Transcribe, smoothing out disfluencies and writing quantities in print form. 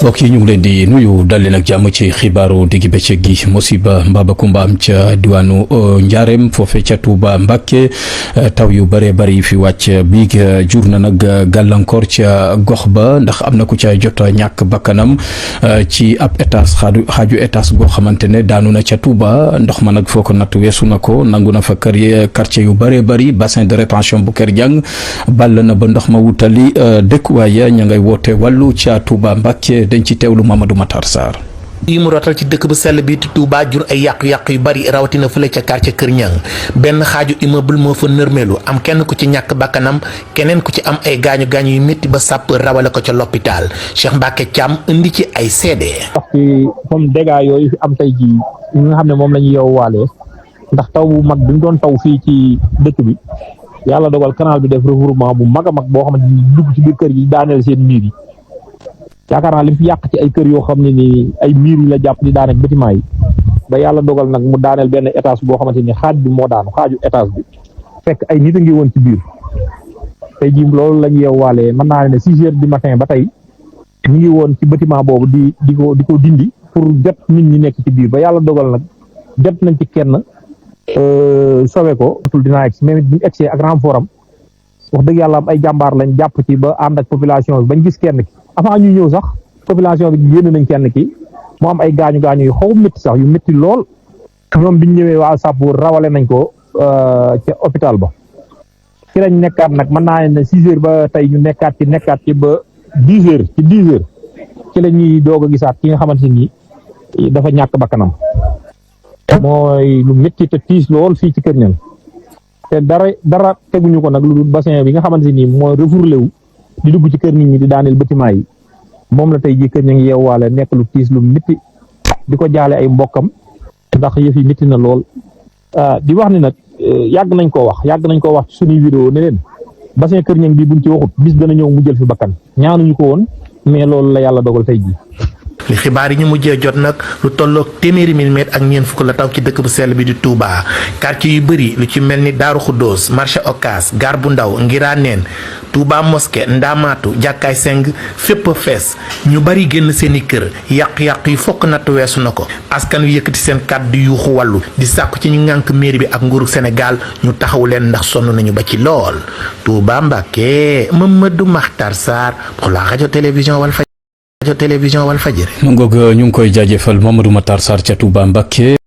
mbokk yi ñu ngi leen di nuyu dal leen ak jàmm ci xibaaru diggi bëccëg gi musiba mbaba kumba am ca diwaanu Njaareem foofe ca Touba Mbacké taw yu bëree bëri fi wàcc bi jur na nag gàllankoor ca gox ba ndax am na ku ca jot ñàkk bakkanam ci ab étage xaaju étage goo xamante ne daanu na ca Touba ndox ma nag foo ko natt weesu na ko nangu na fa quartier yu bëree bëri bassin de rétention bu Kër Jàng ball na ba ndox ma wutali dëkkuwaay ña ngay woote wàllu ca Touba Mbacké dañ ci teewlu Mamadou Matar Sarr. yi mu rotal ci dëkk bu sell bi Touba jur ay yàqu-yàqu yu bari rawatina fële ca quartier Kër Ñang benn xaaju immeuble moo fa nërmeelu am kenn ku ci ñàkk bakkanam keneen ku ci am ay gaañu-gaañu yu métti ba sapeur rawale ko ca l'hôpital Cheikh Mbacké Thiam indi ci ay seede. wax ci comme dégâts yooyu fi am tey jii ñi nga xam ne moom la ñu yeewuwaale ndax taw bu mag bi mu doon taw fii ci dëkk bi yàlla dogal canal bi def refourement bu mag a mag boo xamante ni dugg ci biir kër gi daaneel seen miir yi. yaakaar naa li mu fi yàq ci ay kër yoo xam ne ni ay miir yi la jàpp di daaneel bâtiment yi ba yàlla dogal nag mu daaneel benn étage boo xamante ni xaaj bi moo daanu xaaju étage bi fekk ay nit a ngi woon ci biir tey jii loolu la ñu yeewaalee mën naa ne 6 heures du matin ba tey ñu ngi woon ci bâtiment boobu di ko dindi pour jot nit ñi nekk ci biir ba yàlla dogal nag jot nañ ci kenn sowe ko tul dinaa egg même bu ñu egsee ak renfort am wax dëgg yàlla am ay jàmbaar lañ jàpp ci ba ànd ak population bi bañ gis kenn ki avant ñu ñëw sax population bi génn nañ kenn ki mu am ay gaañu yu xaw métti sax yu métti lool ñoom biñ ñëwee waa sapeur rawale nañ ko ca hôpital ba ci lañ nekkaat nag mën naa ne 6 heures ba tey ñu nekkaat ci ba 10 heures ci la ñuy doog a gisaat ki nga xamante ni dafa ñàkk bakkanam mooy lu métti te tiis lool fii ci Kër Ñang te dara teguñu ko nag lu dul bassin bi nga xamante ni mooy refourlé wu di dugg ci kër nit ñi di daaneel bâtiment yi moom la tey jii Kër Ñang yeewaale nekk lu tiis lu métti di ko jaale ay mbokkam ndax yëf yi métti na lool di wax ni nag yàgg nañ koo wax ci suñuy vidéo ne leen bassin Kër Ñang bi buñ ci waxut bis dana ñëw mu jël fi bakkan ñaanuñu ko woon mais loolu la yàlla dogal tey jii. li xibaar yi ñu mujjee jot nag lu tolloog téeméeri milimètre ak ñeent fukk la taw ci dëkk bu sell bi di Touba quartier yu bëri lu ci mel ni Daaru Xuddoos marché Ocass Gare bu Ndaw Ngiraneen Touba Mosquée Ndamaatu Jàkkaay Seng fépp fees ñu bari génn seeni kër yàq-yàq yi fokk natt weesu na ko askan wi yëkkati seen kàddu di yuuxu wàllu di sàkku ci ñu ngànk mairie bi ak nguuru Sénégal ñu taxawu leen ndax sonn nañu ba ci lool Touba Mbacké Mamadou Makhtar Sarr pour la radio télévision Walfadjri. mu ngoog ñu ngi koy jaajëfal Mamadou Matar Sarr ca Touba Mbacké